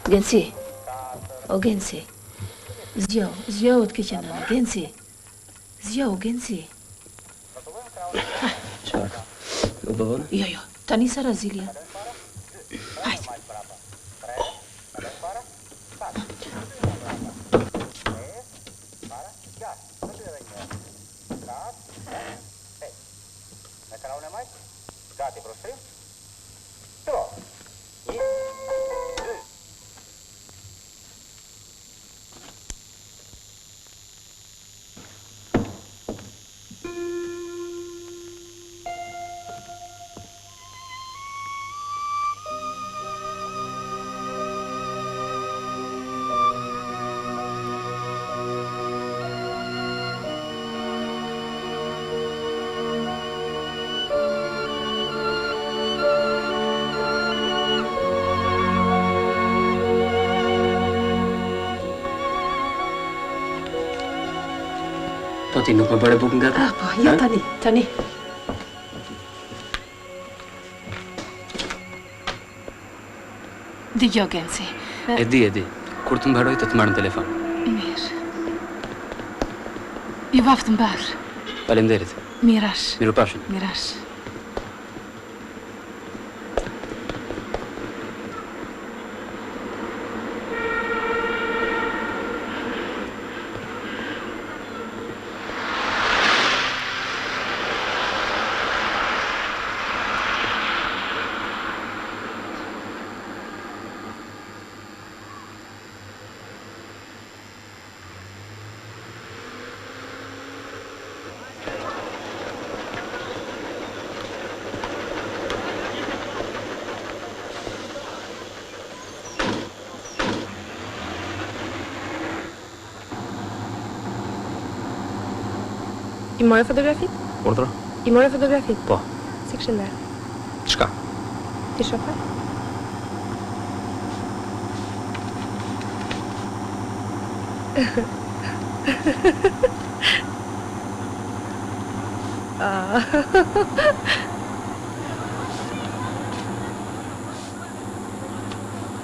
Genci. O Genci. Zgjohu të keqen nëna, Genci. Zgjohu, Genci. Çfarë? Nuk do vënë? Jo, tani sa Razilja. Hajde. Po ti nuk më bëre bukën nga ta? Po, jo tani. Dëgjoj, Genci. E di. Kur të mbaroj të marr në telefon. Mirë. I vaftë mbar. Faleminderit. Mirash. Mirupafshim. Mirash. I more fotografit? Urdhra? I more fotografit? Po. Si kështë ndarë? Çka? Ti shofa?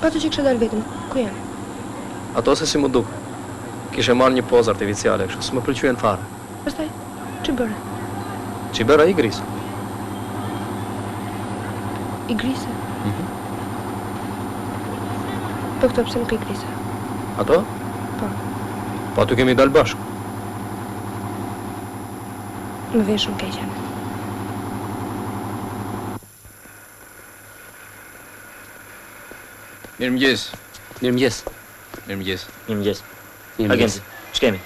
Pa të që kështë dalë vetëm, ku janë? Ato se si më duk. Kishe marrë një pozë artificiale, kështu s'më pëlqyen fare. Pastaj, që bërë? Që bëra i grisë. I grisë? Po këto pse nuk i grisë? Ato? Po. Po aty kemi dalë bashkë. Më vjen shumë keqen. Mirëmëngjes. Mirëmëngjes. Mirëmëngjes. Mirëmëngjes. Mirëmëngjes. Ç'kemi?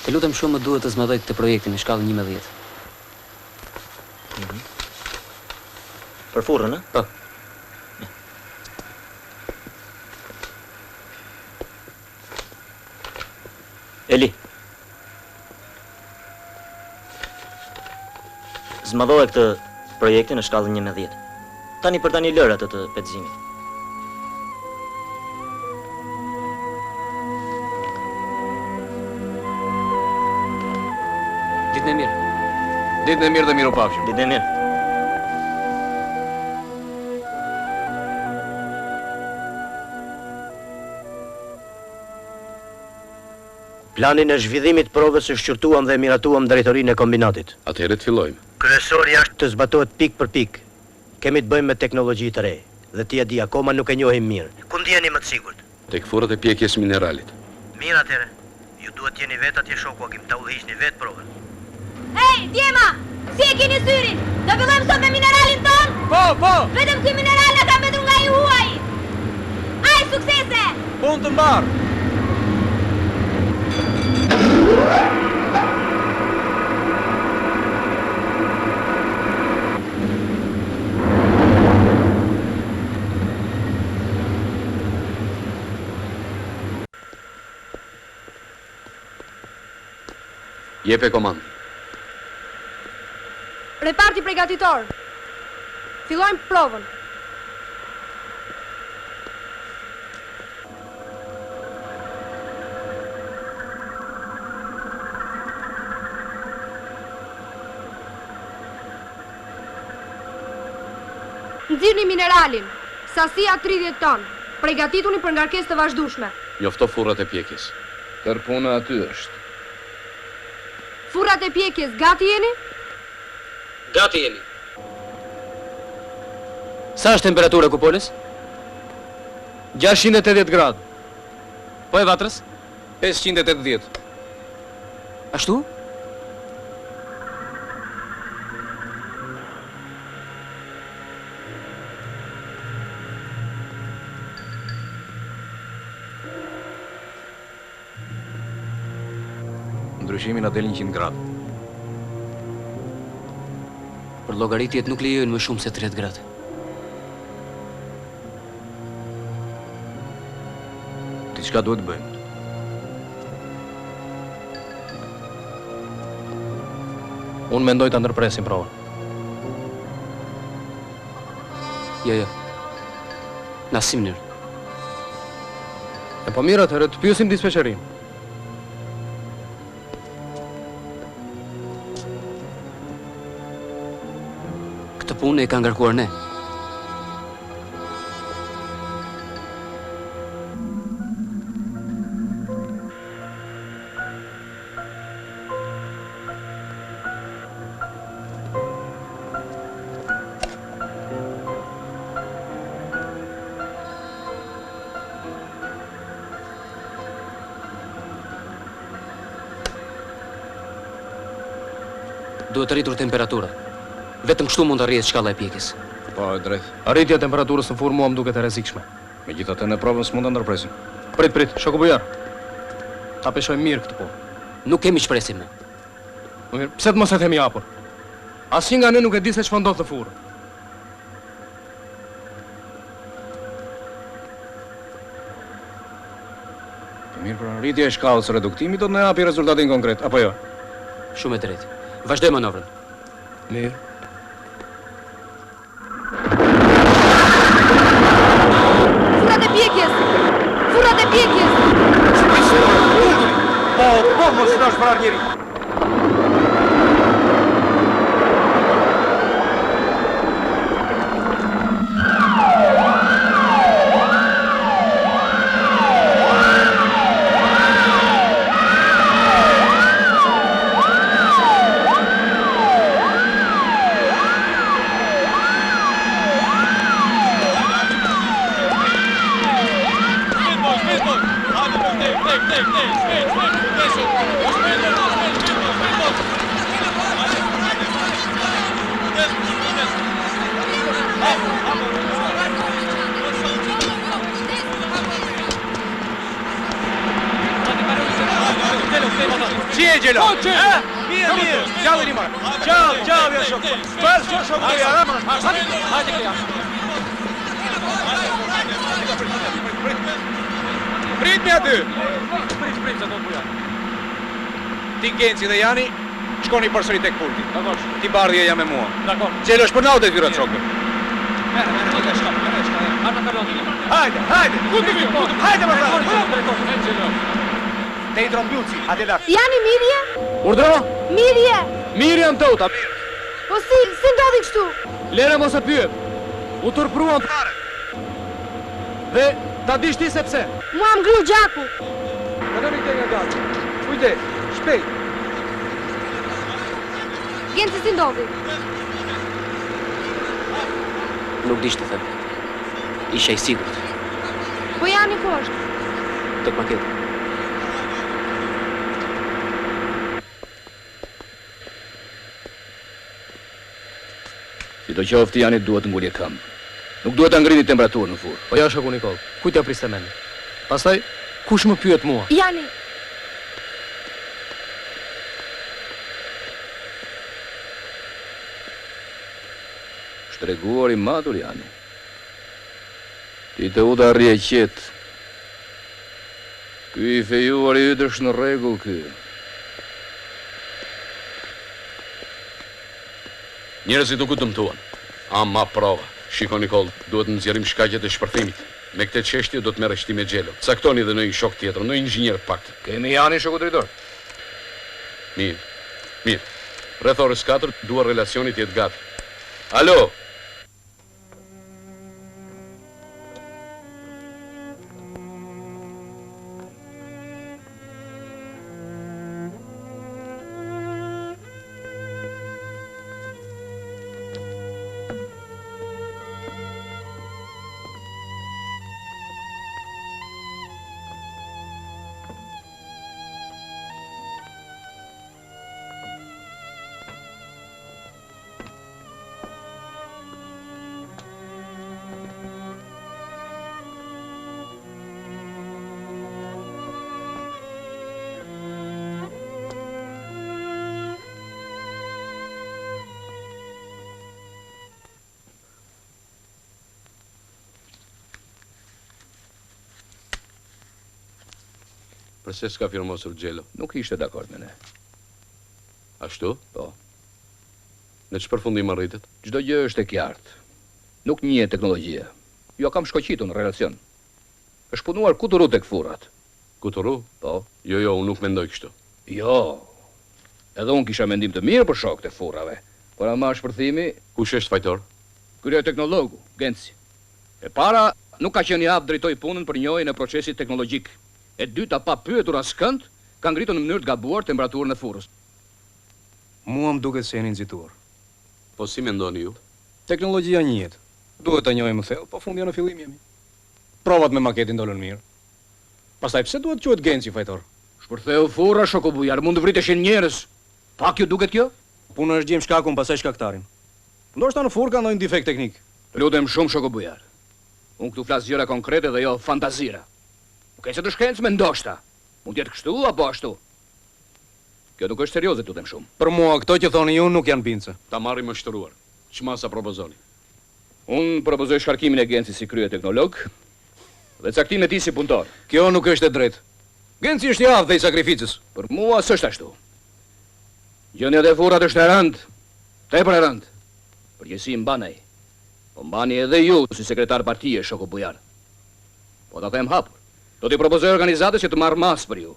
Të lutem shumë më duhet të zmadoj këtë projektin në shkallën 11. Për furrën, a? Po. Eli. Zmadhoj këtë projektin në shkallën 11. Tani për tani lër atë të petëzimit. Ditën e mirë. Ditën e mirë dhe mirupafshim. Ditën e mirë. Planin e zhvillimit provës e shqyrtuam dhe miratuam drejtorinë e kombinatit. Atëherë të fillojmë. Kryesori është të zbatohet pik për pik. Kemi të bëjmë me teknologji të re, dhe ti e di akoma nuk e njohim mirë. Ku ndjeni më të sigurt? Tek furrat e pjekjes mineralit. Mirë atëherë. Ju duhet jeni vetë atje shoku, Akim, ta udhëhiqni vetë provën. Hej, djema! Si e keni syrin? Do fillojmë sot me mineralin ton? Po! Vetëm ky mineral na ka mbetur nga i huaj! Aj, suksese! Punë të mbarë! Jepe komandë. Reparti përgatitor. Fillojmë provën. Nxirni mineralin. Sasia 30 ton. Përgatituni për ngarkesë të vazhdueshme. Njofto furrat e pjekjes. Kërpuna aty është. Furrat e pjekjes, gati jeni? Gati jemi. Sa është temperatura e kupoles? 680 gradë. Po e vatrës? 580. Ashtu? Ndryshimi na del 100 gradë. Për llogaritjet nuk lejojnë më shumë se 30 gradë. Diçka duhet bëjmë. Unë mendoj ta ndërpresim provën. Jo. Në asnjë mënyrë. E po mirë atëherë të pyesim dispečerin. Këtë punë e ka ngarkuar ne. Duhet rritur temperatura. Vetëm kështu mund të arrihet shkalla e pjekjes. Po, e drejt. Arritja e temperaturës në furrë mua më duket e rrezikshme. Megjithatë në provën s'mund ta ndërpresim. Prit, shoku bujar. Ta peshojmë mirë këtë punë. Nuk kemi çpresim ne. Më mirë, pse të mos e themi hapur? Asnjë nga ne nuk e di se ç'po ndodh në furrë. Mirë, pra rritja e shkallës së reduktimit do të na japi rezultatin konkret, apo jo? Shumë e drejtë. Vazhdoj manovrën. Mirë. Furrat e pjekjes! Furrat e pjekjes! Po, mos dash para njëri. Si e gjelo? Mirë, gjallë një marë. Gjallë, ja shokë. Fërë që shokë të jara. Hajde këja. Prit me aty. Prit, se do të buja. Ti Genci dhe Jani, shkoni përsëri tek pulti. Ti bardhje jam me mua. Gjelo është për naut e tyra të shokë. Hajde. Hajde, më thë. Te i trombjuci, ate lak. Jani, mirje? Urdhro? Mirje! Mirë jam tota, mirë. Po si ndodhi kështu? Lere mos e pyet. U turpruan fare. Dhe ta dish ti se pse. Mua më ngriu gjaku. Kaloni te nga gati. Kujde, shpejt. Genci si ndodhi? Nuk dish të them. Isha i sigurt. Po Jani ku është? Tek maketa. Si do qoftë Jani duhet ngulje këmbë. Nuk duhet ta ngrini temperaturën në furrë. Po ja shoku Nikol, kujt ja priste mendin? Pastaj, kush më pyet mua? Jani! Shtreguar i matur Jani. Ti të u da rrje qetë. Ky i fejuar i yt është në rregull ky. Njerëzit nuk u dëmtuan. Ama prova. Shiko Nikol, duhet të nxjerrim shkaqjet e shpërthimit. Me këtë çështje do të merresh ti me Xhelo. Caktoni edhe një shok tjetër, një inxhinier të paktë. Kemi Jani shoku drejtor. Mirë. Rreth orës 4 duar relacionit jetë gati. Alo. Përse s'ka firmosur Gjelo? Nuk ishte dakord me ne. Ashtu? Po. Në çfarë fundim arritet? Çdo gjë është e qartë. Nuk njihet teknologjia. Jo kam shkoqitur në relacion. Është punuar kuturu tek furrat. Kuturu? Po. Jo, unë nuk mendoj kështu. Jo. Edhe unë kisha mendim të mirë për shokët e furrave. Por ama shpërthimi, Kush është fajtor? krye teknologu, Genci. E para, nuk ka qenë i aftë drejtoi punën për njohjen e procesit teknologjik. E dyta, pa pyetur askënd, ka ngritur në mënyrë të gabuar temperaturën e furrës. Mua më duket se jeni nxituar. Po si mendoni ju? Teknologjia njihet. Duhet ta njohim më thellë, po fundi në fillim jemi. Provat me maketin dolën mirë. Pastaj pse duhet quhet Genci fajtor? Shpërtheu furra, shoku bujar, mund të vriteshin njerëz. Pak ju duket kjo? Puna është gjejmë shkakun, pastaj shkaktarin. Ndoshta në furrë ka ndonjë defekt teknik. Lutem shumë, shoku bujar. Unë këtu flas gjëra konkrete dhe jo fantazira. Nuk e se të shkencë me ndoshta. Mund t'jetë kështu apo ashtu. Kjo nuk është serioze, lutem shumë. Për mua këto që thoni ju nuk janë pince. Ta marrim më shtruar. Ç'masa propozoni? Unë propozoj shkarkimin e Genci si krye teknolog dhe caktimin e tij si punëtor. Kjo nuk është e drejtë. Genci është i aftë dhe i sakrificës. Për mua s'është ashtu. Gjendja e furrat është e rëndë, tepër e rëndë. Përgjithësi mbanaj. Po mbani edhe ju si sekretar partije, shoku bujar. Po ta them hapur. Do t'i propozoj organizatës që të marrë mas për ju.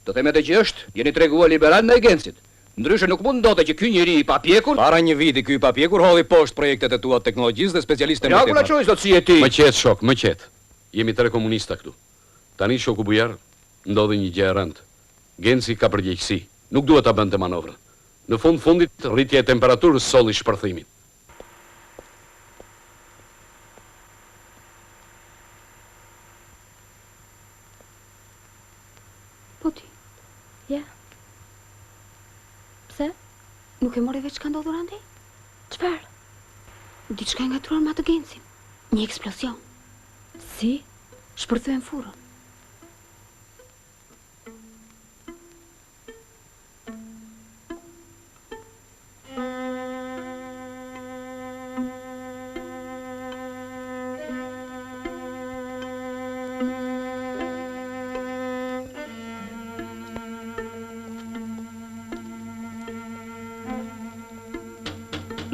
Të them edhe që është, jeni treguar liberal ndaj Gencit. Ndryshe nuk mund ndote që ky njeri i papjekur. Para një viti ky i papjekur holli poshtë projektet e tua teknologjisë dhe specialistë Ja ku na çojë do të si e ti. Më qet shok, më qet. Jemi tre komunista këtu. Tani shoku bujar ndodhi një gjë e rëndë. Genci ka përgjegjësi. Nuk duhet ta bënte manovrën. Në fundit rritja e temperaturës solli shpërthimin. Po ti. Ja. Pse? Nuk e mori veç çka ndodhur andej? Çfarë? Diçka e ngatruar me atë Gencin. Një eksplozion. Si? Shpërthyen furrën.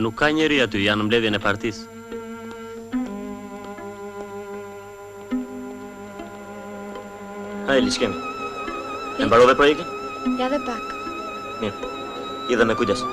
Nuk ka njeri aty, janë në mbledhjen e partisë. Hajde, liçkemi. E mbarove projektin? Ja dhe pak. Mirë. I dhe me kujdes.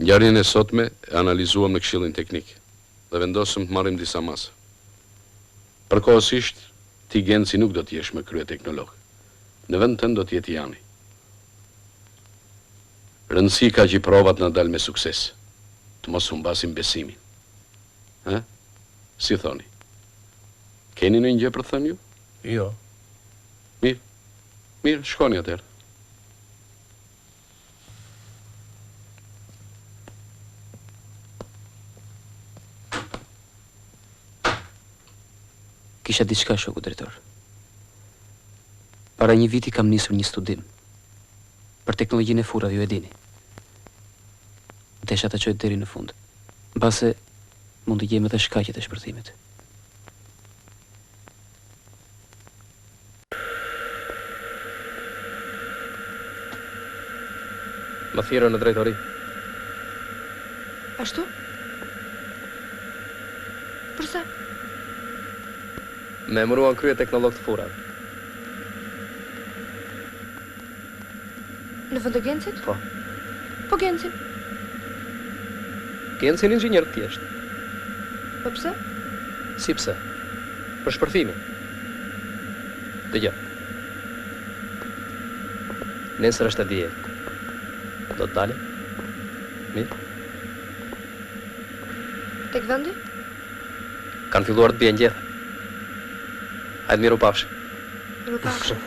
Ngjarjen e sotme e analizuam në Këshillin Teknik dhe vendosëm të marrim disa masa. Përkohësisht, ti Genci nuk do t'jesh më krye teknolog. Në vend tënd do t'jetë Jani. Rëndësi ka që provat na dalë me sukses. Të mos humbasim besimin. Ha? Si thoni? Keni në një gjë për të thënë ju? Jo. Mirë, shkoni atëherë. Kisha diçka, shoku drejtor. Para një viti kam nisur një studim për teknologjinë e furrave, ju e dini. Desha ta çoj deri në fund. Mbase mund të gjejmë edhe shkaqjet e shpërthimit. Më thirrën në drejtori. Ashtu? Përsa? Me emëruan krye teknolog të furrave. Në vend të Gencit? Po. Po Gencin? Gencin inxhinier të thjesht. Po pse? Si pse? Për shpërthimin. Dëgjoj. Nesër është e diel. Do të dalë? Mirë. Tek vendi? Kanë filluar të bien gjethë. Hajde miru pafshi. Miru pafshi.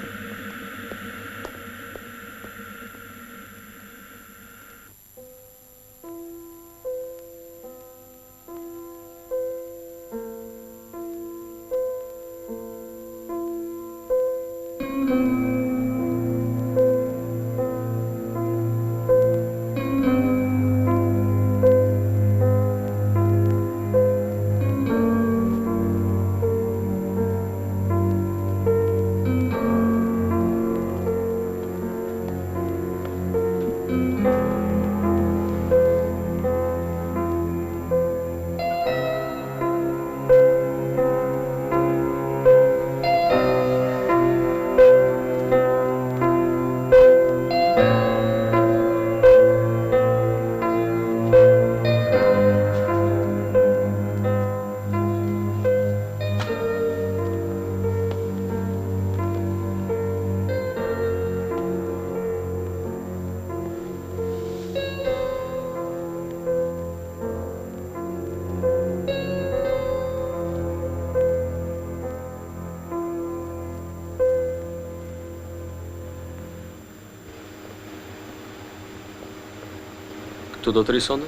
Tu do të risonde?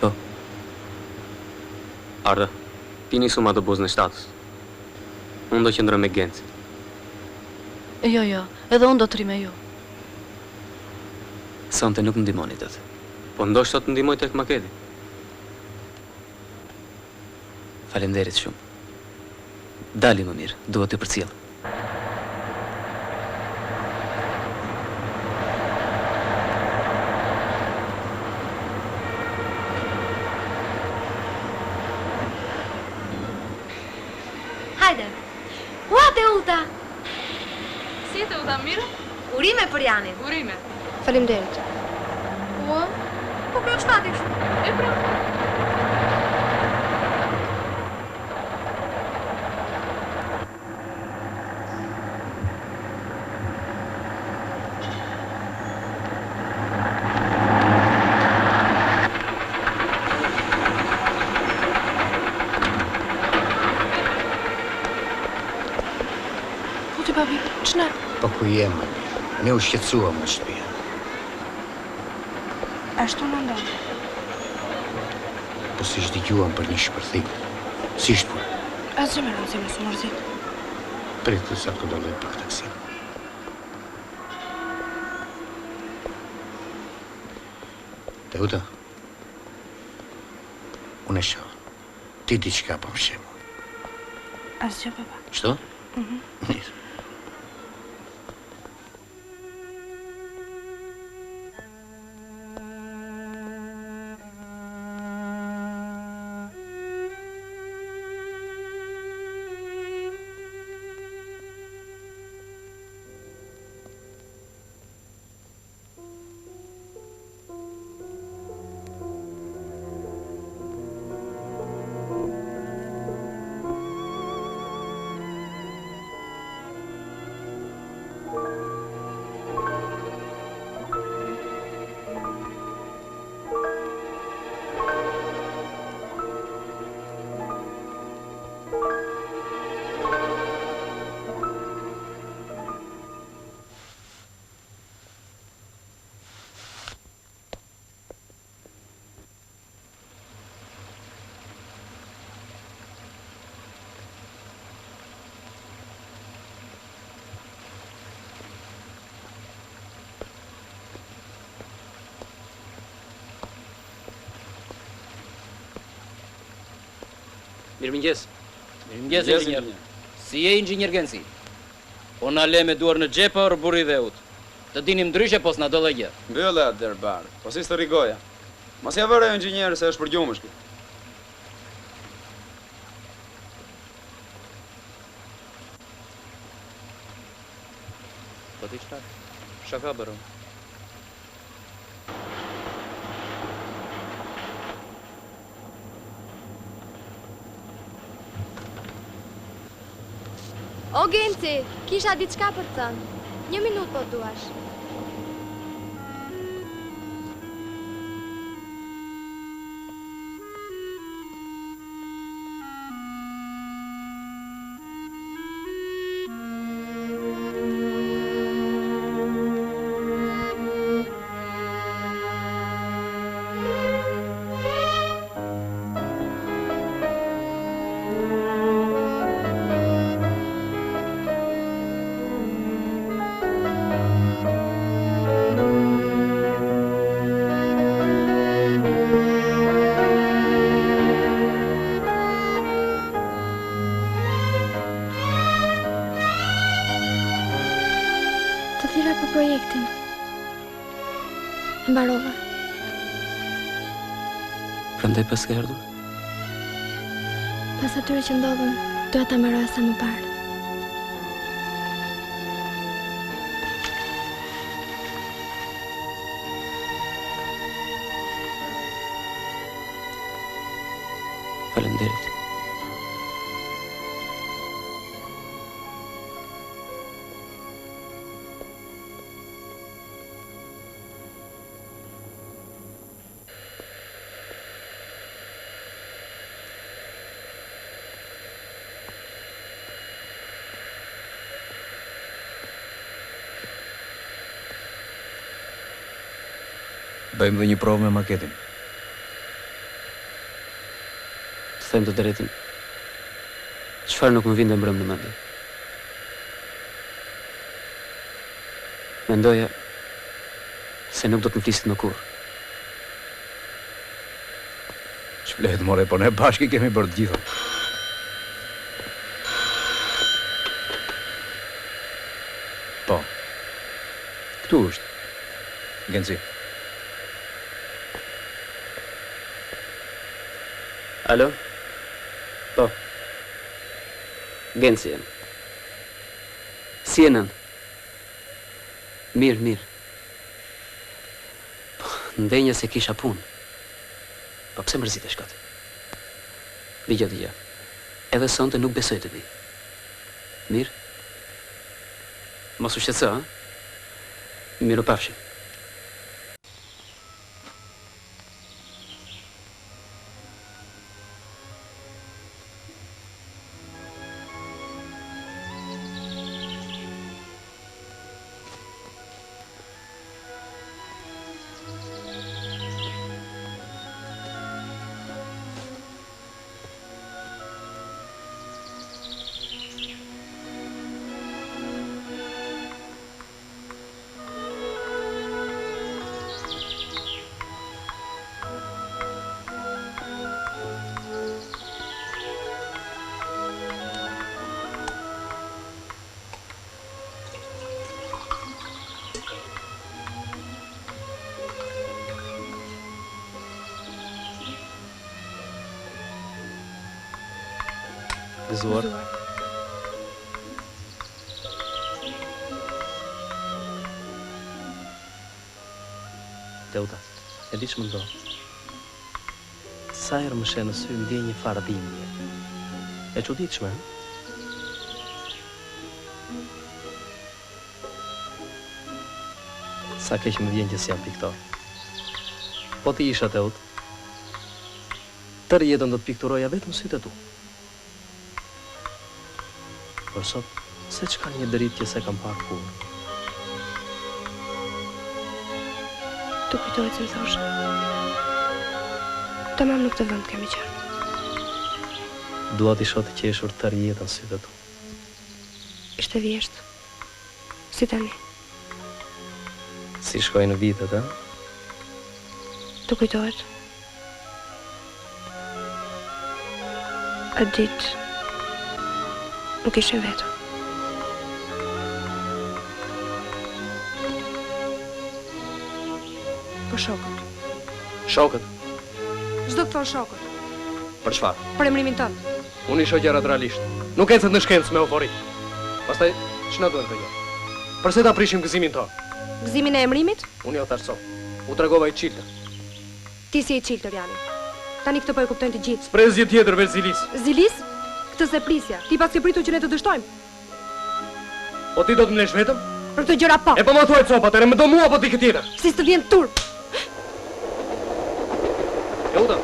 Po. Arda, ti nisu ma të buzën e shtatës. Unë do qëndrë me Genci. Jo, edhe unë do të ri me ju. Sonte nuk më ndihmoni të të. Po ndoshta të ndihmoj tek maketi. Faleminderit shumë. Dali më mirë, duhet të përcjell. Hajde. Ua, Teuta. Si Teuta, mirë? Urime për Janin. Urime. Faleminderit. Ua, Po kjo çfarë kështu? e pra. Po ti babi, ç'na? Po ku jem, ne u shqetësuam në shtëpi. Ashtu në ndonë. Po si dëgjuam për një shpërthim. Si ishtë punë? Asgjë më rëndësi mos u mërzit. Pritë sa të dalloj pak taksi. Teuta, unë e shoh. Ti diçka po më shemo. Asgjë, baba. Çto? Mirë. Mirëmëngjes. Mirëmëngjes, inxhinier. Si je inxhinier Genci? Po na le me duar në xhep or burri dheut. Të dinim ndryshe pos na do dhe gjë. Mbyllë atë derbar. Po si të rigoja. Mos ja vëre inxhinier se është për gjumësh kë. Po ti çfarë? Shaka bërëm. O Genci, kisha diçka për të thënë. 1 minutë po duash. Mbarova. Prandaj pas ke ardhur? Pas atyre që ndodhën, doja ta mbaroja sa më parë. Faleminderit. Bëjmë dhe një provë me maketin. Të them të drejtën. Çfarë nuk më vjen mbrëm në mendje. Mendoja se nuk do të më flisit më kurrë. Shplet more, po ne bashkë i kemi bërë të gjitha. Po. Këtu është. Genci. Alo? Po. Genci jam. Si e nën? Mirë, mirë. Po, ndenja se kisha punë. Po pse mërzitesh kot? Dgjoj. Edhe sonte nuk besoj të vi. Mirë? Mos u shqetëso, ha? Mirupafshim. Gëzuar. Teuta, e di që më ndodh. Sa herë më she në sy më ndjen një farë dhimbje. E çuditshme, ha? Sa keq më vjen që si jam piktor. Po ti isha Teut. Tërë jetën do të pikturoja vetëm sytë e tu. Por sot, se çka një dritje se kam parë kurrë. Tu kujtohet se më thoshe. Tamam nuk të vënd kemi qenë. Dua t'i shoh të qeshur tërë jetën sytë e tu. Ishte vjeshtë. Si tani. Si shkojnë vitet, ha? Tu kujtohet. Atë ditë nuk ishin vetëm. Po shokët. Shokët? Çdo të thonë shokët. Për çfarë? Për emrimin tënd. Unë i shoh gjërat realisht. Nuk ecet në shkencë me eufori. Pastaj, ç'na duhet të gjë? Përse ta prishim gëzimin tonë? Gëzimin e emrimit? Unë jo tash sot. U tregova i çiltër. Ti si i çiltër Jani. Tani këtë po e kuptojnë të gjithë. Sprezje tjetër veç Zilis. Zilis? Këtë se prisja. Ti pasi pritur që ne të dështojmë. Po ti do të më lesh vetëm? Për këtë gjëra po. E po më thuaj copa, atëre më do mua apo ti këtë tjetër? Si të vjen turp. Jeuta.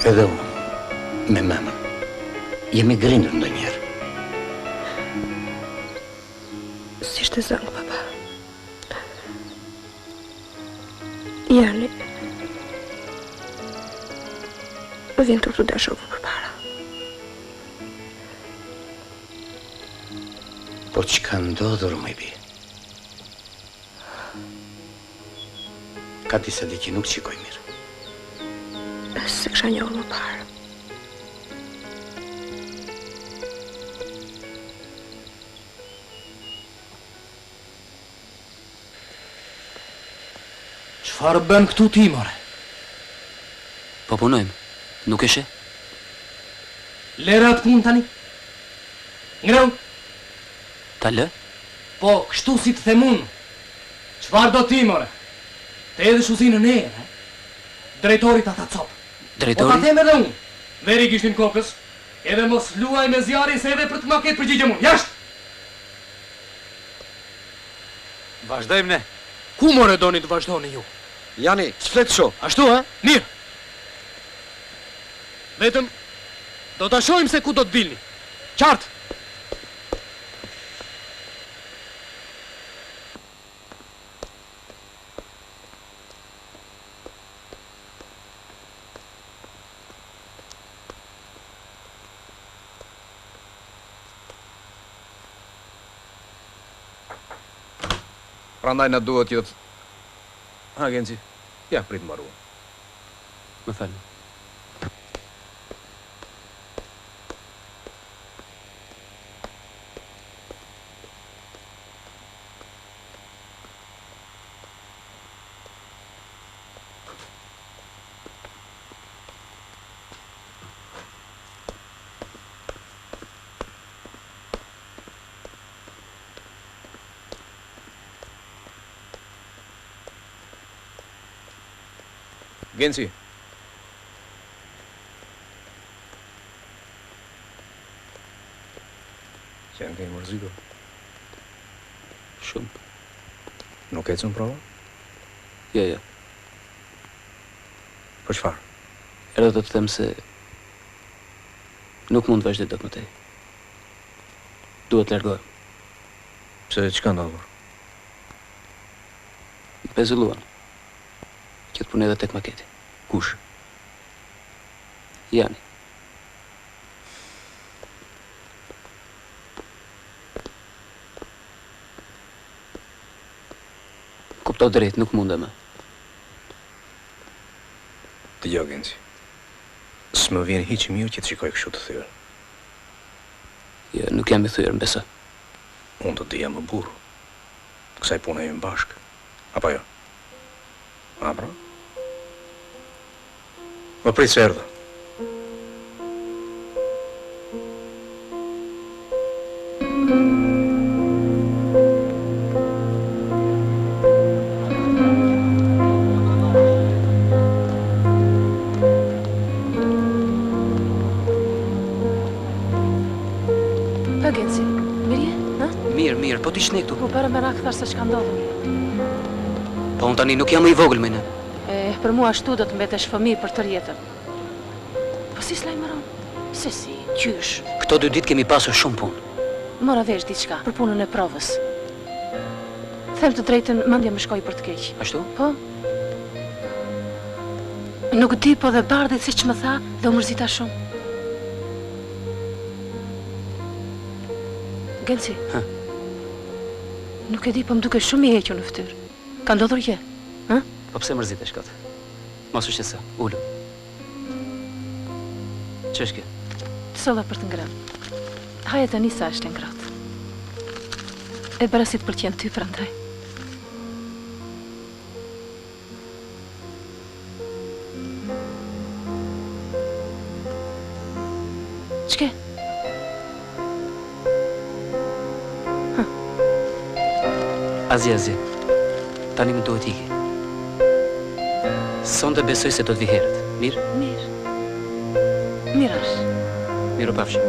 Edhe unë, me memën, jemi grindur ndonjëherë. Si shte zëngë, papa. Jani, më vjen të dashove për para. Po çka ndodhur, më i bi? Ka disa di që nuk qikoj mirë. Se kësha njohë më parë. Çfarë bën këtu ti, more? Po punojmë, nuk e she? Lera atë punë tani? Ngreu? Ta lë? Po, kështu si të themun. Çfarë do ti, more? Te edhe shuzinën e erë, drejtorit ata copë. Drejtori? Po ta them edhe unë. Veri gishtin kokës, edhe mos luaj me zjarin se edhe për të ma ketë përgjigjem unë. Jashtë! Vazhdojmë ne. Ku more doni të vazhdoni ju? Jani, s'flet sho. Ashtu, ha? Mirë. Vetëm, do të shojmë se ku do të dilni. Qartë! Prandaj na duhet jetë... Agenci, ja prit mbaruar. Më falë. Genci. Që janë kejë mërzitur? Shumë. Nuk e cënë prova? Jo. Për çfarë? Erdhe të them se nuk mund të vazhdoj dot më tej. Duhet të largohem. Pse çka ndodhur? Pezulluan. Që të punë edhe tek maketi. Kush? Jani. Kuptoj drejt, nuk mundem. Dëgjoj, Genci. S'më vjen hiç mirë që të shikoj kështu të thyer. Jo, nuk jam i thyer, mbesa. Unë do të jam më burr. Kësaj pune jemi bashkë. Apo jo? A, pra? Më prit se erdhe. Genci, mirë je? Mirë, po ti shne këtu. Po para me rakë thash se çka ndodhur. Po unë tani nuk jam më i vogël me në. Për mua ashtu do të mbetesh fëmijë për tërë jetën. Po si s'lajmëron? Se si, qysh? Këto 2 ditë kemi pasur shumë punë. Mora vesh diçka për punën e provës. Them të drejtën, mendja më shkoi për të keq. Ashtu? Po. Nuk di, po dhe bardhit siç më tha, dhe u mërzita shumë. Genci. Ha? Nuk e di, po më duke shumë i hequr në fytyrë. Ka ndodhur gjë? Ha? Po pse mërzitesh kot? Mos u shqetëso, ulë. Ç'është kjo? Të solla për të ngrënë. Haje tani sa është e ngrohtë. E bëra si të pëlqen ty prandaj. Ç'ke? Azi. Tani më duhet iki. Sonte besoj se do të vi herët. Mirë? Mirë. Mirash. Miropafshim.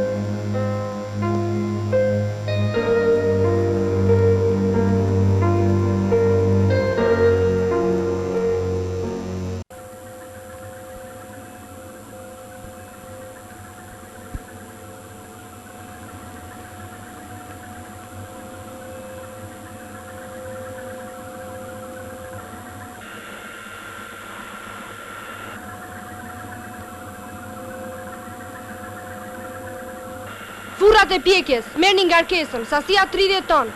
Furat e pjekjes, merrni ngarkesën, sasia 30 ton.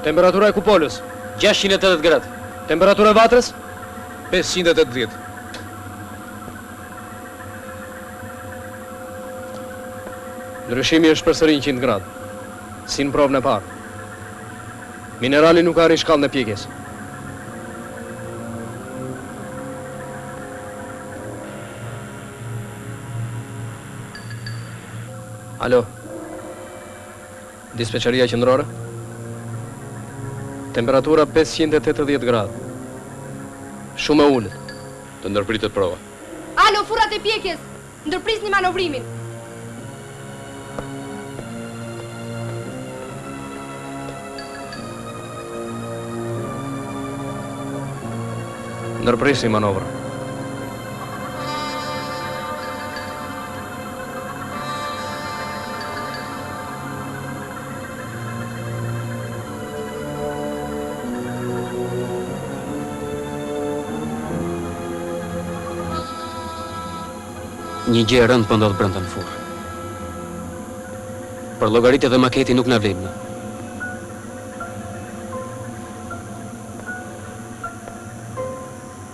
Temperatura e kupolës 680 gradë. Temperatura e vatrës 580. Ndryshimi është përsëri 100 gradë. Si në provën e parë. Minerali nuk arrin shkallën e pjekjes. Alo. Dispeqeria qendrore? Temperatura 580 gradë. Shumë e ulët. Të ndërpritet prova. Alo, furat e pjekjes, ndërprisni manovrimin. Ndërprisi manovra. Një gjë e rëndë po ndodh brenda në furrë. Për llogaritë dhe maketi nuk na vlen.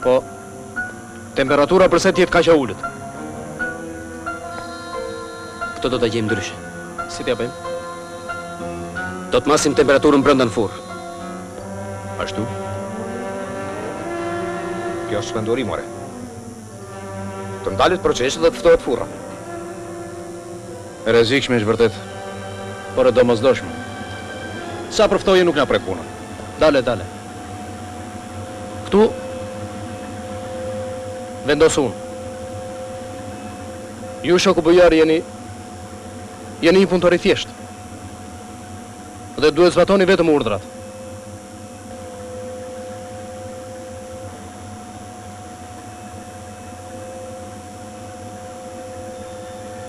Po, temperatura përse t'jetë kaq e ulët? Këtë do ta gjejmë ndryshe. Si t'ja bëjmë? Do të masim temperaturën brenda në furrë. Ashtu? Kjo është shpenduri, more. Të ndalet procesi dhe të ftohet furra. E rrezikshme është vërtet, por e domosdoshme. Sa përftoje nuk na prek punën. Dale. Këtu vendos unë. Ju shoku bujar jeni një punëtor i thjeshtë. Dhe duhet zbatoni vetëm urdhrat.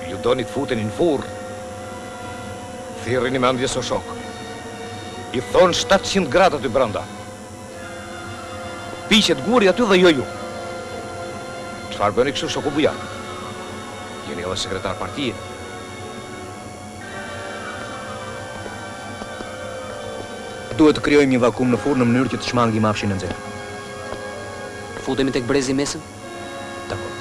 Ju doni të futeni në furrë. Thirrini me mendjes o shok. I thonë 700 gradë aty brenda. Piqet guri aty dhe jo ju. Çfarë bëni kështu shoku bujar? Jeni edhe sekretar partie. Duhet të krijojmë një vakum në furrë në mënyrë që të shmangim afshin e nxehtë. Futemi tek brezi mesën? Dakor.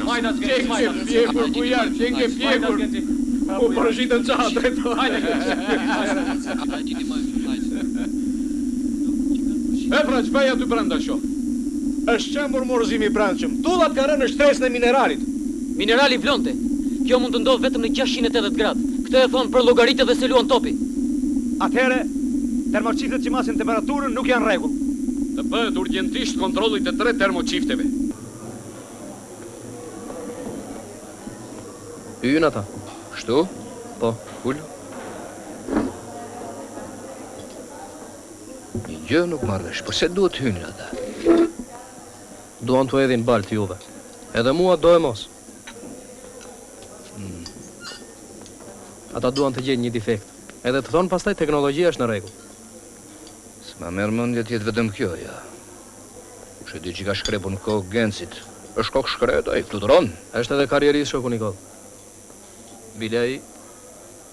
Hajde atë qenë pjekur, bujar, qenë pjekur. Po përshitën qatë, drejto. Hajde. E pra, që bëja ty brenda sho? Është qëmbur morzimi brendshëm. Tullat ka rënë në shtresën e mineralit. Minerali vlonte. Kjo mund të ndodhë vetëm në 680 gradë. Këtë e thonë për llogaritë dhe se luan topi. Atëhere, termoqiftet që masin temperaturën nuk janë rregull. Të bëhet urgjentisht kontrollit të 3 termoqifteve. Hyjnë ata. Kështu? Po. Ull. Një gjë nuk marrësh, përse duhet hynë ata? Duan të edhin balë të juve. Edhe mua do e mos. Ata duan të gjejnë një defekt. Edhe të thonë pastaj teknologjia është në rregull. S'ma merr mendje të jetë vetëm kjo, ja. Kush e di që ka shkrepur në kokë Gencit. Është kokë shkret, ai fluturon. Është edhe karrierist shoku Nikoll. Bile ai,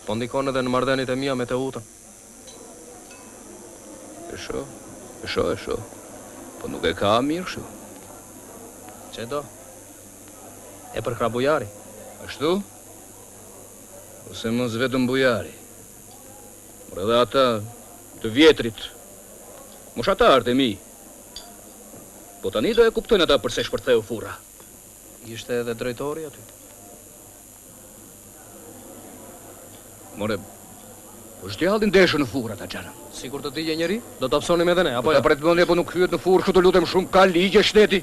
po ndikon edhe në marrëdhëniet e mia me Teutën. E shoh. Po nuk e ka mirë kështu. Çe do? E për krah bujari. Ashtu? Ose mos vetëm bujari. Por edhe ata të vjetrit. Moshatarët e mi. Po tani do e kuptojnë ata përse shpërtheu furra. Ishte edhe drejtori aty. More, po shtjallin deshën në furra ta xhanëm. Sigur të digje njëri, do të apsonim edhe ne, apo jo? Po ta pretendoni po nuk hyet në furrë, kështu të lutem shumë, ka ligje shteti.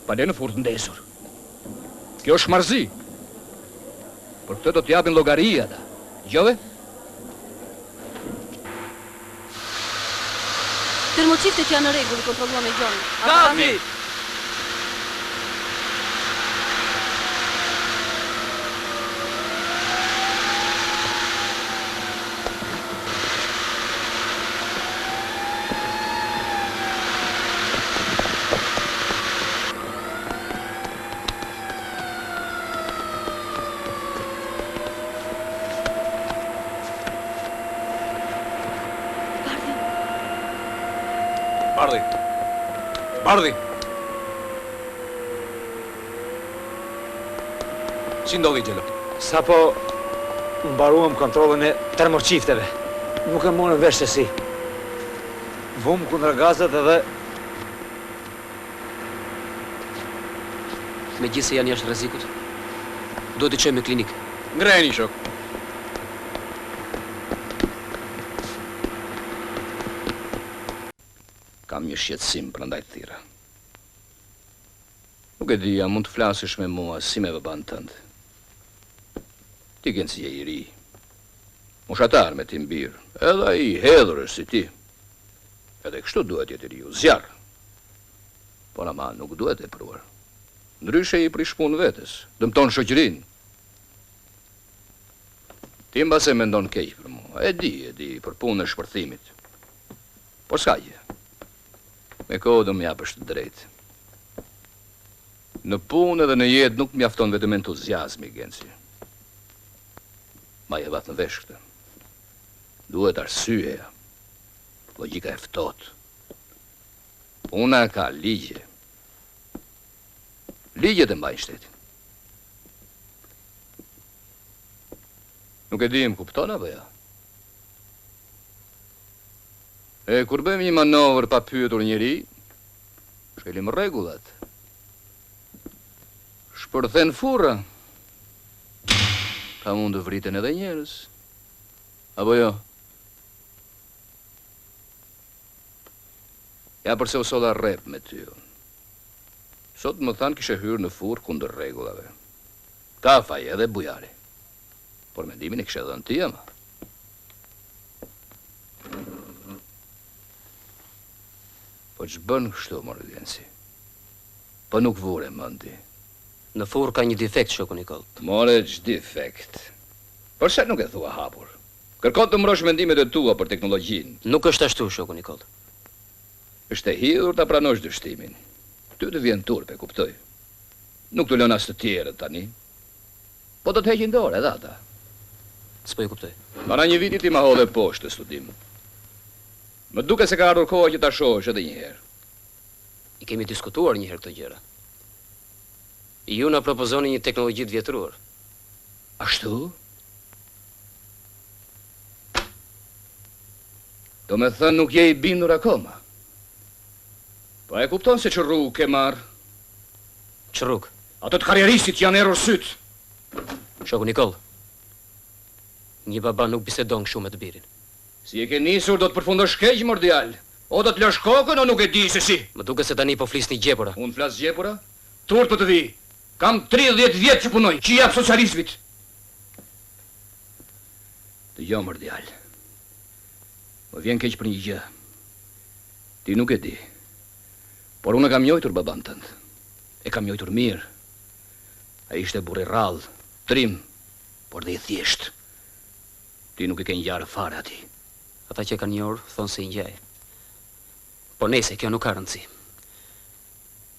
Pa le në furrë të ndesur. Kjo është marrëzi. Për këtë do t'japin llogari ata. Dëgjove? Termoqiftet janë në rregull, kontrolluan me gjonin. Kapi! Bardhi! Si ndodhi Gjelo? Sapo mbaruam kontrollin e termoqifteve. Nuk e morën vesh se si. Vum kundër gazet edhe... Megjithse janë jashtë rrezikut, duhet t'i çojmë në klinikë. Ngreni, shok. Kam një shqetësim prandaj të thira. Nuk e dija, mund të flasësh me mua si me baban tënd. Ti Genci je i ri. Moshatar me ti mbir, edhe ai hedhur është si ti. Edhe kështu duhet jetë i riu, zjarr. Por ama nuk duhet e pruar. Ndryshe i prish punë vetes, dëmton shoqërinë. Ti mbase mendon keq për mua. E di, për punën e shpërthimit. Por s'ka gjë. Me kohë do m'japësh të drejtë. Në punë edhe në jetë nuk mjafton vetëm entuziazmi, Genci. Ma je vat në vesh këtë. Duhet arsyeja. Logjika e ftohtë. Puna ka ligje. Ligjet e mbajnë shtetin. Nuk e di, më kupton apo ja? E kur bëjmë një manovër pa pyetur njëri, shkelim rregullat. Shpërthen furra. Ka mund të vriten edhe njerëz. Apo jo? Ja përse u solla rrep me ty. Sot më thanë kishe hyrë në furrë kundër rregullave. Ka faj edhe bujari. Por mendimin e kishe dhënë ti ama. Po që bën kështu, morë Genci? Po nuk vure mendi. Në furrë ka një defekt, shoku Nikoll. More që defekt. Përse nuk e thua hapur? Kërkon të mbrosh mendimet e tua për teknologjinë. Nuk është ashtu, shoku Nikoll. Është e hidhur ta pranosh dështimin. Ty të vjen turpe, kuptoj. Nuk të lën as të tjerët tani. Po do të heqin dorë edhe ata. S'po e kuptoj. Para një viti ti ma hodhe poshtë të studim. Më duke se ka ardhur koha që ta shohësh edhe një herë. I kemi diskutuar një herë këto gjëra. Ju na propozoni një teknologji të vjetruar. Ashtu? Do me thënë nuk je I bindur akoma. Po e kupton se që rrugë ke marrë? Që rrugë? Ato të karrieristit janë error syt. Shoku Nikol, një baba nuk bisedon kështu me të birin. Si e ke nisur do të përfundosh keq mordial. O do të lësh kokën o nuk e di se si. Më duke se tani po flisni gjepura. Unë flas gjepura? Turp të vi. Kam 30 vjet që punoj, që jap socializmit. Dëgjoj mordial. Më vjen keq për një gjë. Ti nuk e di. Por unë kam njojtur baban tënd. E kam njojtur mirë. Ai ishte burr I rrallë, trim, por dhe I thjesht. Ti nuk e ke ngjarë fare ati. Ata që kanë njohur thonë se I ngjaj. Po nese, kjo nuk ka rëndësi.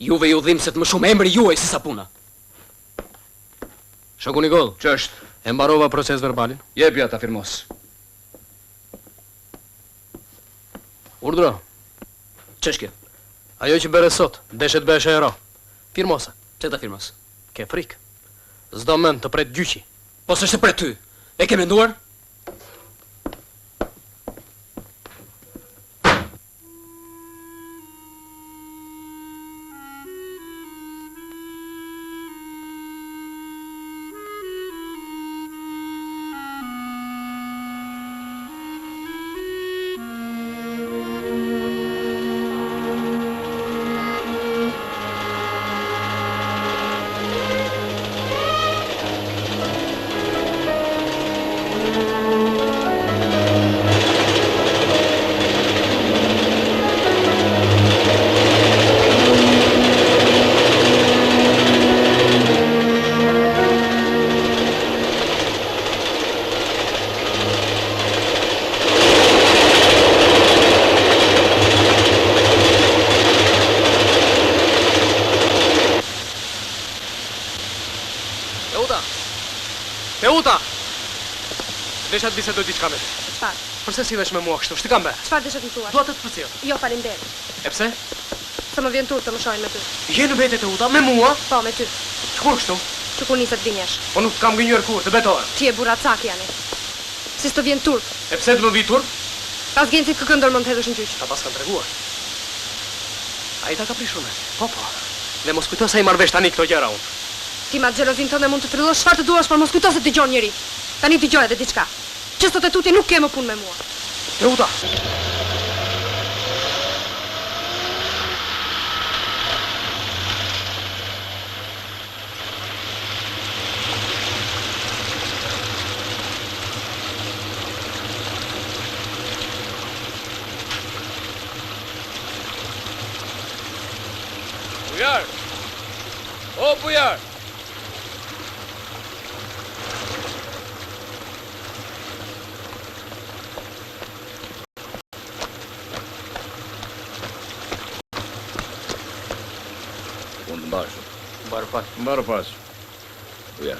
Juve ju dhimbset më shumë emri juaj se sa puna. Shoku Nikol, ç'është? E mbarova proces verbalin? Jepja ta firmos. Urdhro. Ç'është kjo? Ajo që bëre sot, deshet bëhesh ero. Firmosa. Çe ta firmos? Ke frikë. S'do mend të pret gjyqi. Po s'është pret ty. E ke menduar? Desha të bisedoj diçka me ty. Çfarë? Përse sillesh me mua kështu? Shtë kam be? Çfarë desha të më thuash? Dua të të përcjell. Jo, faleminderit. E pse? Se më vjen turp të më shohin me ty. Je në vete të Uta me mua? Po, me ty. Kur kështu? Që kur nisë të gënjesh. Po nuk kam gënjur kur, të betohem. Ti e burracak jani. Si s'të vjen turp. E pse të më vi turp? Pas Gencit kë këndor mund të hedhësh në gjyq. Ta pas kanë treguar. Ai ta ka prishur me. Po. Dhe mos kujto se I marr vesh tani këto gjëra unë. Ti ma xhelozin tënde mund të trillosh çfarë të duash, por mos kujto se dëgjon njëri. Tani dëgjoj edhe diçka. Që sot e tuti nuk ke më punë me mua. Teuta. Bujar! O, bujar! Mbarë pas. Bujar.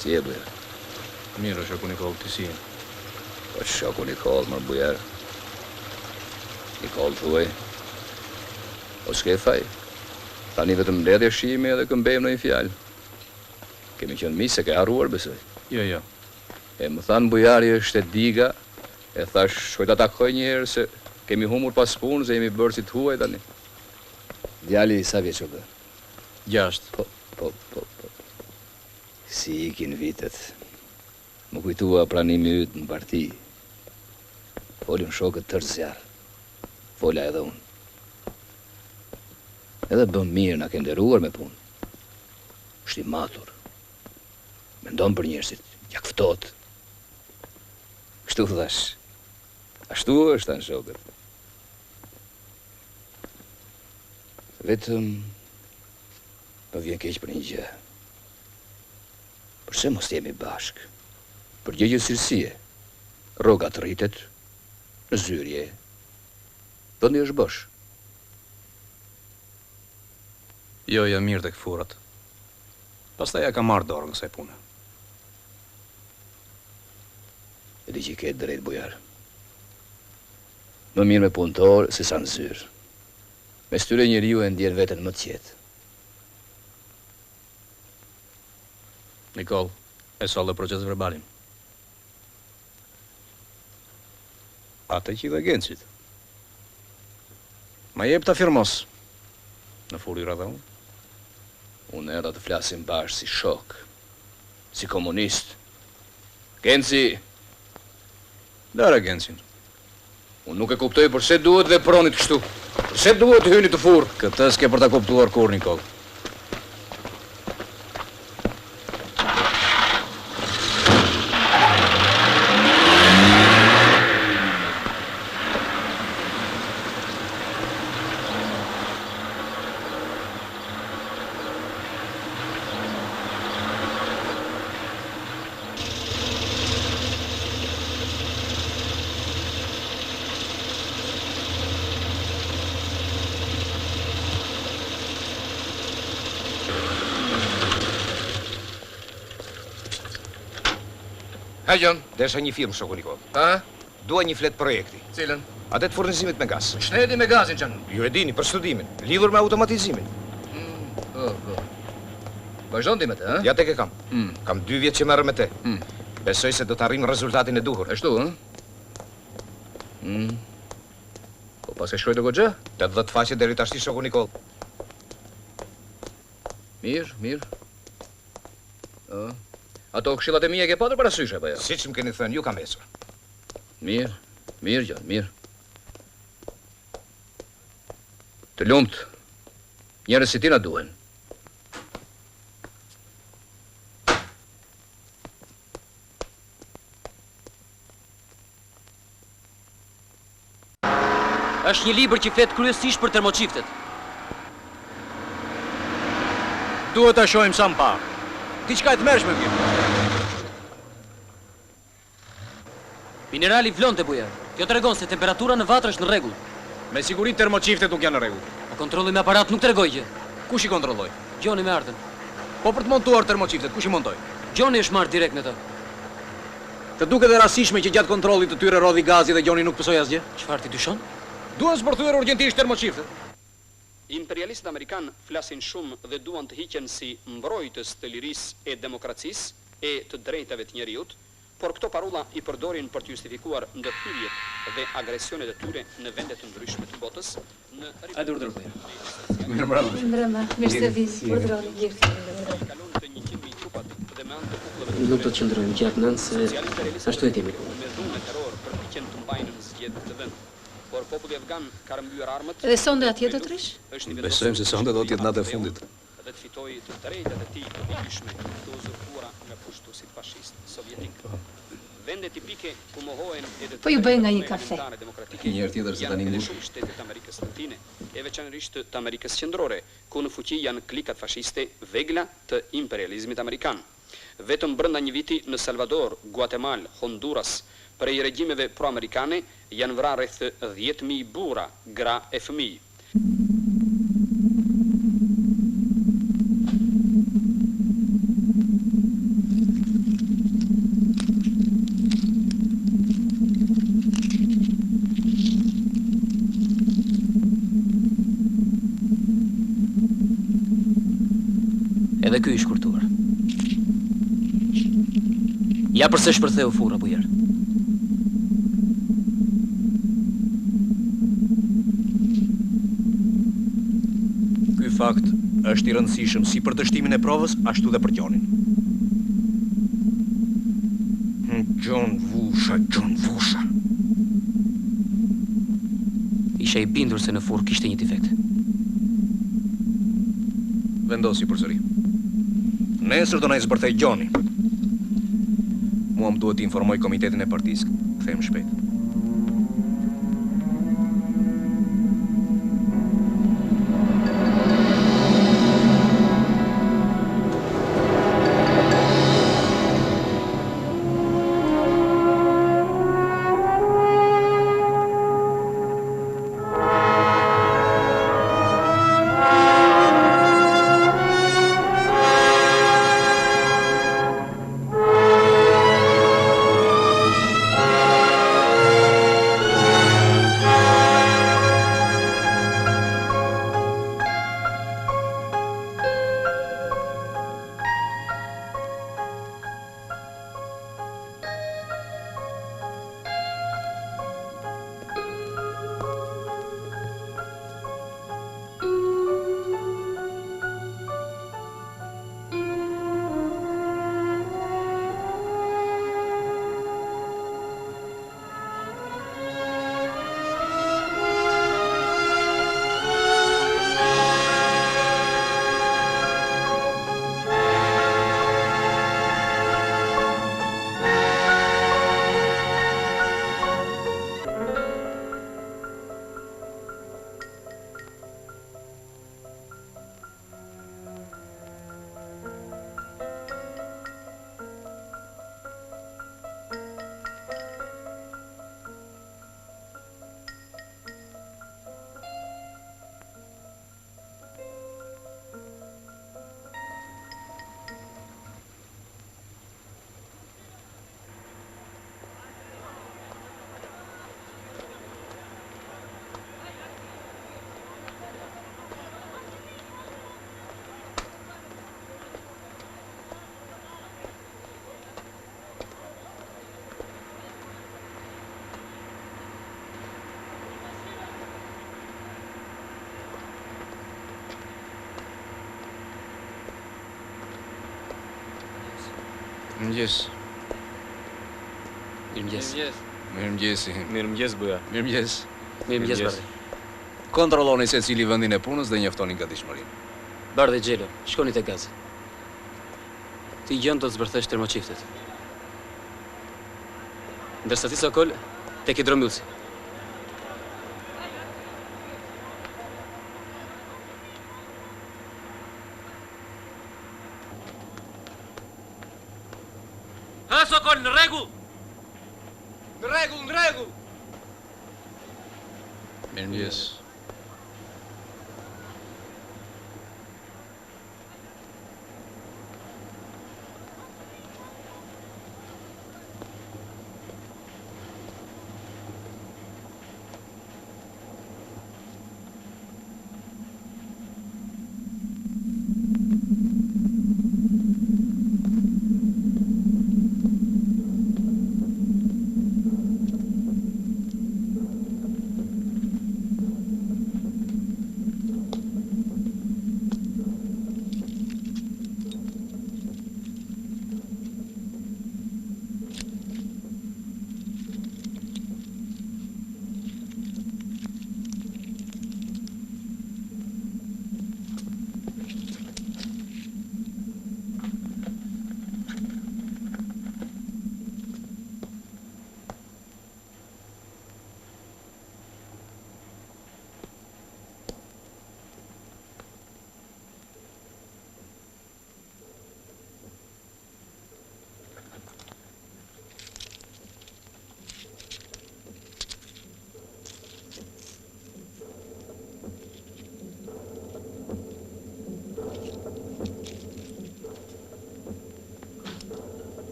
Si e bujar? Mirë, shoku Nikol, ti si e? Po shoku Nikol, mërë bujar. Nikol thuaj. O s'ke thaj. Tani vetëm mbledhje shimi edhe këmbejmë në një fjalë. Kemi qenë mi se ke harruar, besoj. Jo. E më thanë bujari është e diga, e thash shkoj ta takoj një herë se kemi humur pas punë, se jemi bërë si të huaj tani. Djali sa vjeç o bë? 6. Po. Si ikin vitet. Më kujtua pranimi yt në parti. Folën shokët tërë zjarë. Fola edhe unë. Edhe bëm mirë na ke nderuar me punë. Është I matur. Mendon për njerëzit, ja ftohet. Kështu thash. Ashtu është tanë shokët. Vetëm më vjen keq për një gjë. Përse mos jemi bashk? Për gjëgjësirësie. Rroga të rritet, në zyrje. Vendi është bosh. Jo, jam mirë tek furat. Pastaj ja ka marrë dorë kësaj pune. E di që ke drejt, bujar. Më mirë me punëtor se sa në zyrë. Me styre njeriu e ndjen veten më të qetë. Nikol, e solle proces verbalin. Atë që i dhe Gencit. Ma jep ta firmos. Në furi radha unë. Unë erdha të flasim bashkë si shok, si komunist. Genci... Dara Gencin. Unë nuk e kuptoj përse duhet dhe pronit kështu. Përse duhet të hyni të furë. Këtë s'ke për ta kuptuar kur, Nikol. Ha, Gjon, desha një firmë, shoku Nikol. Ha? Dua një flet projekti. Cilën? Atë të furnizimit me gaz. Shnedi me gazin që në? Ju e dini, për studimin. Lidhur me automatizimin. Vazhdon ti me te, ha? Ja tek e kam. Kam 2 vjet që merrem me te. Besoj se do të arrim rezultatin e duhur. E shtu, ha? Po pas e shkruaj të goxha? 80 faqe deri tash, shoku Nikol. Mirë. Ato këshillat e mia ke patër parasysh apo jo? Siç më keni thënë, ju kam ecur. Mirë, Gjon, mirë. Të lumt, njerëz si ti na duhen. Është një libër që flet kryesisht për termoçiftet. Duhet ta shohim sa më parë. Diçka e tmerrshme vjen. Minerali vlonte buja. Kjo tregon se temperatura në vatër është në rregull. Me siguri termoçiftet nuk janë në rregull. Po kontrolli me aparat nuk tregoi gjë. Kush i kontrolloi? Gjoni me ardhen. Po për të montuar termoçiftet, kush i montoi? Gjoni është marrë direkt në të. Të duket e rastishme që gjatë kontrollit të tyre rodhi gazi dhe Gjoni nuk pësoi asgjë? Çfarë ti dyshon? Duan sportuar urgjentisht termoçiftet. Imperialistët amerikanë flasin shumë dhe duan të hiqen si mbrojtës të lirisë e demokracisë e të drejtave të njeriut, por këto parulla i përdorin për të justifikuar ndërhyrjet dhe agresionet e tyre në vende të ndryshme të botës. Hajde urdhëroj. Mirëmbrëma, mirë se vini. Urdhroni gjithë. Nuk do të qëndrojmë gjatë nënë se ashtu e kemi. Por populli afgan ka rrëmbyer armët. Dhe sonde atje do të rish? Besojmë se sonde do të jetë natë e fundit. Dhe të fitojë të drejtat e tij të vyshme të uzurpuara nga pushtuesit fashist sovjetik. Vende tipike ku mohohen edhe Po ju bëj nga një kafe. Një herë tjetër se tani ngush. Shumë shtetet të Amerikës Latine, e veçanërisht të Amerikës Qendrore, ku në fuqi janë klikat fashiste vegla të imperializmit amerikan. Vetëm brenda një viti në Salvador, Guatemala, Honduras, prej regjimeve pro-amerikane janë vrarë rreth 10.000 burra, gra e fëmijë. Edhe ky i shkurtuar. Ja përse shpërtheu furra bujer. Ky fakt është i rëndësishëm si për dështimin e provës, ashtu dhe për Gjonin. Gjon Vusha. Isha i bindur se në furrë kishte një defekt. Vendosi përsëri. Nesër do na zbërthej Gjoni. Mua më duhet të informoj komitetin e partisë. Kthehem shpejt. Mirëmëngjes. Mirëmëngjes. Mirëmëngjesi. Mirëmëngjes Buja. Mirëmëngjes. Mirëmëngjes Bardhi. Kontrolloni se cili vendin e punës dhe njoftoni gatishmërinë. Bardhi Xhelo, shkoni te gazi. Ti gjën do të zbërthesh termoçiftet. Ndërsa ti Sokol, tek hidromylsi. Ha, Sokol, në rregull! Në rregull! Mirëmëngjes.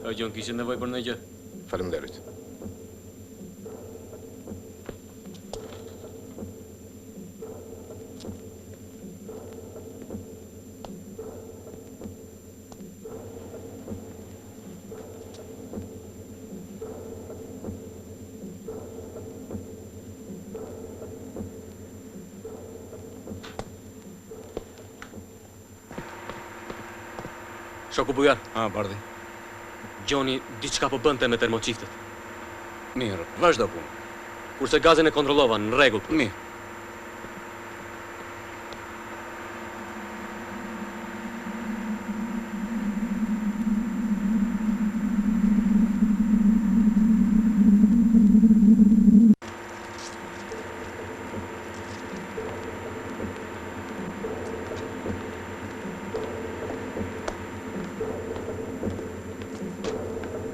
O Gjon, kishe nevojë për ndonjë gjë? Faleminderit. Shoku Bujar. Bardhi. Gjoni diçka po bënte me termoçiftet. Mirë, vazhdo punë. Kurse gazin e kontrollova, në rregull. Mirë.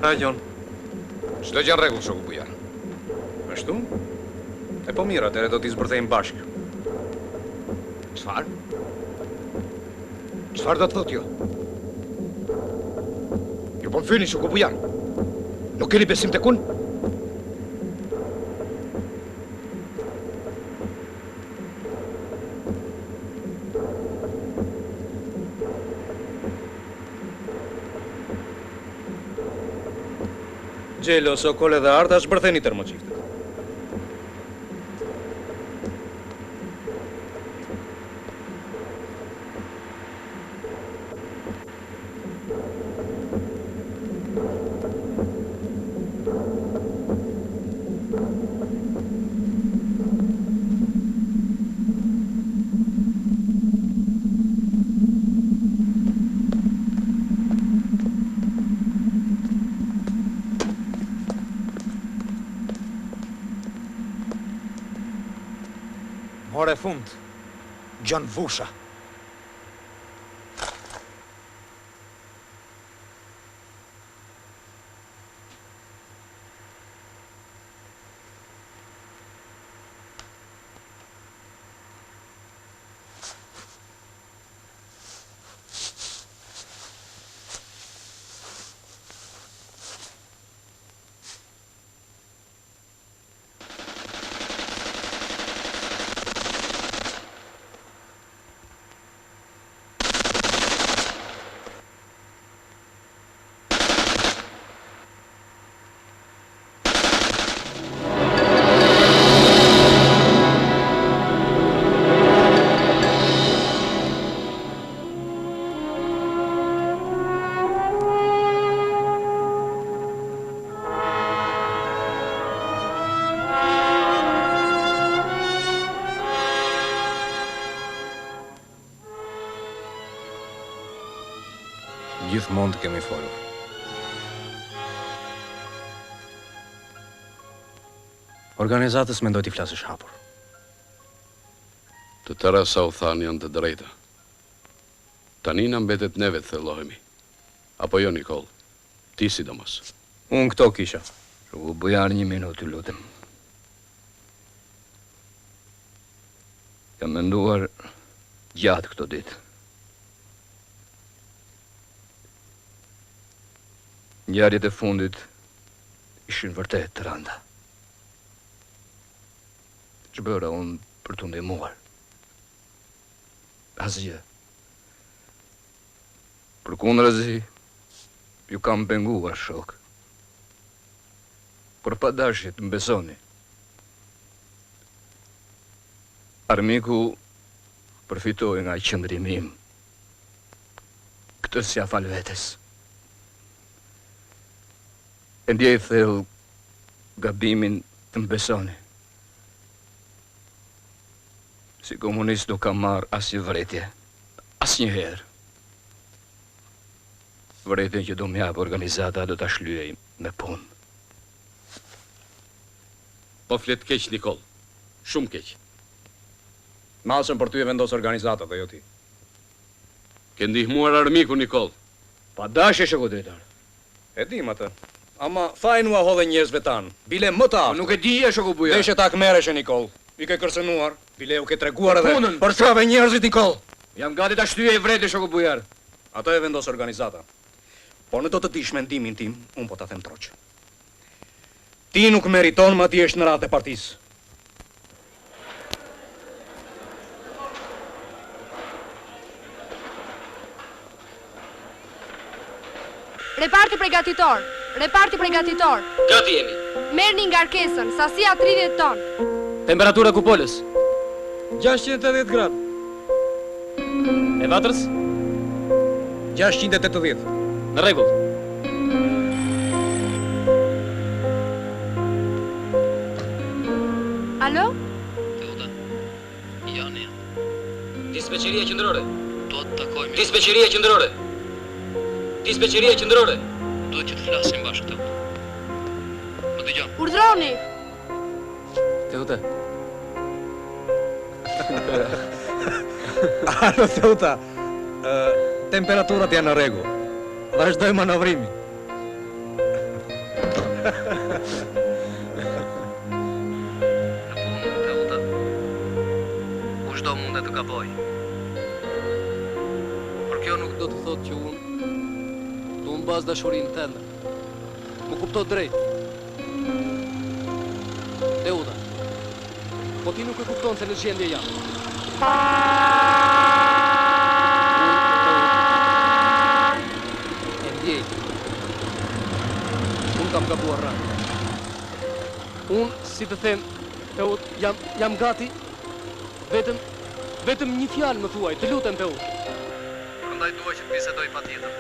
Ha, Gjon. Çdo gjë në rregull, shoku Bujar. Ashtu? E po mirë, atëherë do t'i zbërthejmë bashkë. Çfarë? Çfarë do të thotë jo? Ju po më fyeni, shoku Bujar. Nuk keni besim tek unë? Xhelo, Sokol dhe Arta zbërtheni termoçiftet. More fund, Gjon Vusha. Gjithmonë të kemi folur. Organizatës mendoj t'i flasësh hapur. Të tëra sa u thanë janë të drejta. Tani na mbetet neve të thellohemi. Apo jo, Nikol? Ti sidomos. Unë këto kisha. Shoku Bujar, 1 minutë, lutem. Kam menduar gjatë këto ditë. Ngjarjet e fundit ishin vërtet të rënda. Ç'bëra unë për t'u ndihmuar? Asgjë. Përkundërzi, ju kam penguar, shok. Por pa dashje të mbesoni. Armiku përfitoi nga qëndrimi im. Këtë s'ja fal vetes. E ndjej thellë gabimin të mbesoni. Si komunist nuk kam marrë asnjë vërejtje, asnjëherë. Vërejtjen që do m'jap organizata do ta shlyej me punë. Po flet keq, Nikol. Shumë keq. Malsëm për ty e vendos organizata dhe jo ti. Ke ndihmuar armiku, Nikol. Pa dashje, shoku drejtar. E dim atë. Ama fajin u ahodhe njerëzve tanë. Bile më të aftë. Nuk e dije, shoku Bujar. Deshe ta këmereshe, Nikol. I ke kërcënuar. Bile u ke treguar edhe punën. Për çfarë njerëzit, Nikol? Jam gati ta shtyej vërejtë, shoku Bujar. Ato e vendos organizata. Por në do të dish mendimin tim, unë po ta them troq. Ti nuk meriton ma ti është në ratë e partisë. Reparti përgatitor. Reparti përgatitor. Gati jemi. Merrni ngarkesën, sasia 30 ton. Temperatura kupolës 680 gradë. E vatrës 680. në rregull. Alo? Jani. Dispečeria qendrore. Do të takojmë. Dispečeria qendrore. Dispečeria qendrore. Duhet që të flasim bashkë këtu. Më dëgjon. Urdhroni. Teuta. Alo, Teuta. Temperaturat janë në rregull. Vazhdoj manovrimi. Kushdo mundet të gaboj. Por kjo nuk do të thotë që unë du mbas dashurinë tënde. Më kupto drejt. Teuta. Po ti nuk e kupton se në gjendje jam. E ndjej. Unë kam gabuar rrallë. Unë, si të them, Teut, jam gati. Vetëm një fjalë më thuaj, të lutem Teut. Prandaj dua që të bisedoj patjetër.